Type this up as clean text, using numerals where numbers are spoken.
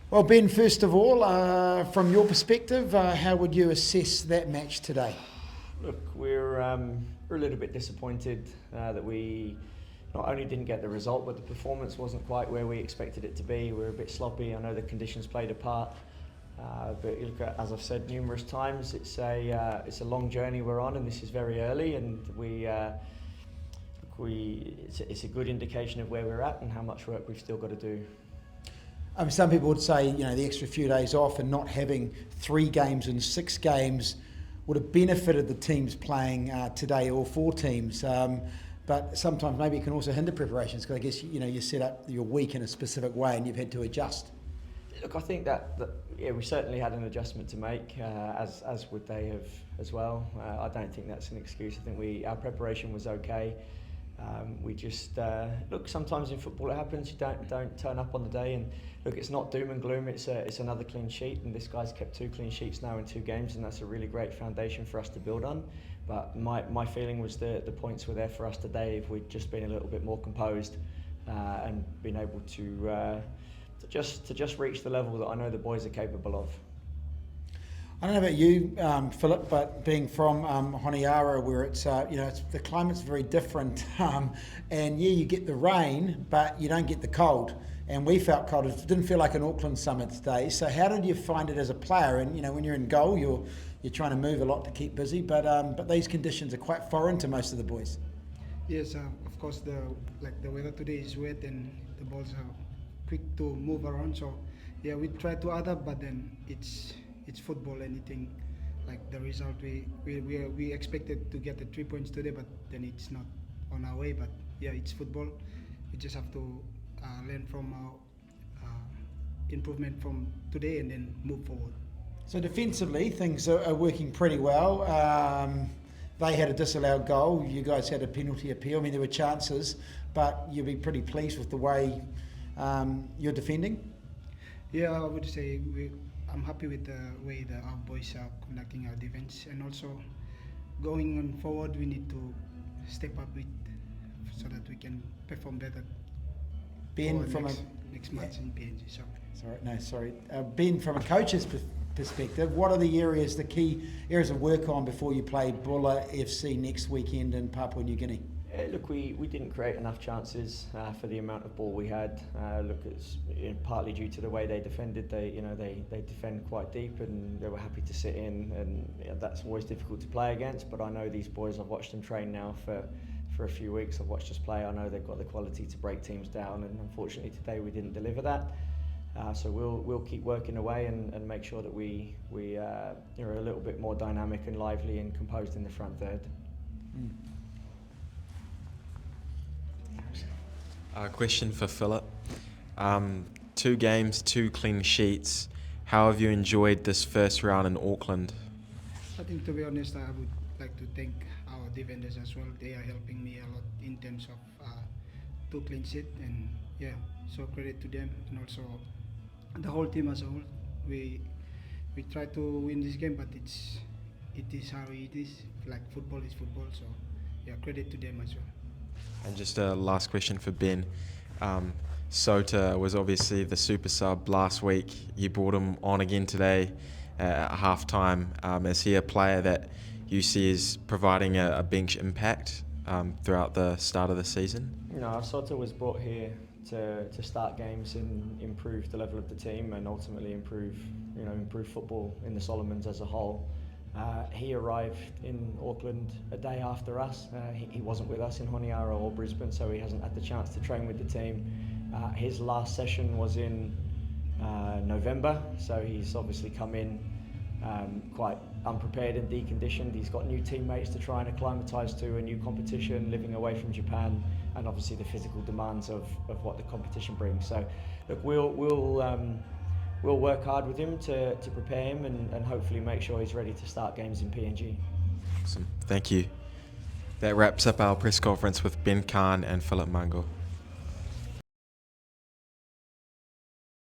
Well, Ben, first of all, from your perspective, how would you assess that match today? Look, we're a little bit disappointed that we not only didn't get the result, but the performance wasn't quite where we expected it to be. We were a bit sloppy. I know the conditions played a part, but look, as I've said numerous times, it's a long journey we're on, and this is very early, and it's a good indication of where we're at and how much work we've still got to do. Some people would say, the extra few days off and not having 3 games and 6 games would have benefited the teams playing today, all 4 teams. But sometimes maybe it can also hinder preparations because I guess you set up your week in a specific way and you've had to adjust. Look, I think that we certainly had an adjustment to make, as would they have as well. I don't think that's an excuse. I think our preparation was okay. We just look. Sometimes in football it happens. You don't turn up on the day, and look, it's not doom and gloom. It's another clean sheet, and this guy's kept 2 clean sheets now in 2 games, and that's a really great foundation for us to build on. But my feeling was the points were there for us today if we'd just been a little bit more composed and been able to just reach the level that I know the boys are capable of. I don't know about you, Phillip, but being from Honiara, where it's the climate's very different, and you get the rain, but you don't get the cold. And we felt cold. It didn't feel like an Auckland summer today. So how did you find it as a player? And when you're in goal, you're trying to move a lot to keep busy, but these conditions are quite foreign to most of the boys. Yes, of course. The weather today is wet, and the balls are quick to move around. So yeah, we try to adapt, but then it's football. Anything like the result, we expected to get the 3 points today, but then it's not on our way. But yeah, it's football. We just have to learn from our improvement from today and then move forward. So defensively, things are working pretty well. They had a disallowed goal. You guys had a penalty appeal. I mean, there were chances, but you'll be pretty pleased with the way you're defending. Yeah, I would say I'm happy with the way that our boys are conducting our defense, and also going on forward, we need to step up so that we can perform better. Ben, next match in PNG. Sorry. Ben, from a coach's perspective, what are the key areas of work on before you play Bulla FC next weekend in Papua New Guinea? Look, we didn't create enough chances for the amount of ball we had. Look, it's partly due to the way they defended. They defend quite deep, and they were happy to sit in, and that's always difficult to play against. But I know these boys. I've watched them train now for a few weeks. I've watched us play. I know they've got the quality to break teams down, and unfortunately today we didn't deliver that. So we'll keep working away and make sure that we are a little bit more dynamic and lively and composed in the front third. Question for Phillip. 2 games, 2 clean sheets. How have you enjoyed this first round in Auckland? I think, to be honest, I would like to thank our defenders as well. They are helping me a lot in terms of 2 clean sheets, and yeah, so credit to them, and also the whole team as a whole. We try to win this game, but it is how it is. Like, football is football, so yeah, credit to them as well. And just a last question for Ben. Sota was obviously the super sub last week. You brought him on again today at half-time. Is he a player that you see as providing a bench impact throughout the start of the season? No, Sota was brought here to start games and improve the level of the team, and ultimately improve football in the Solomons as a whole. He arrived in Auckland a day after us. He wasn't with us in Honiara or Brisbane, so he hasn't had the chance to train with the team. His last session was in November, so he's obviously come in quite unprepared and deconditioned. He's got new teammates to try and acclimatise to a new competition, living away from Japan, and obviously the physical demands of what the competition brings. So look, we'll work hard with him to prepare him and hopefully make sure he's ready to start games in PNG. Awesome, thank you. That wraps up our press conference with Ben Cahn and Phillip Mango.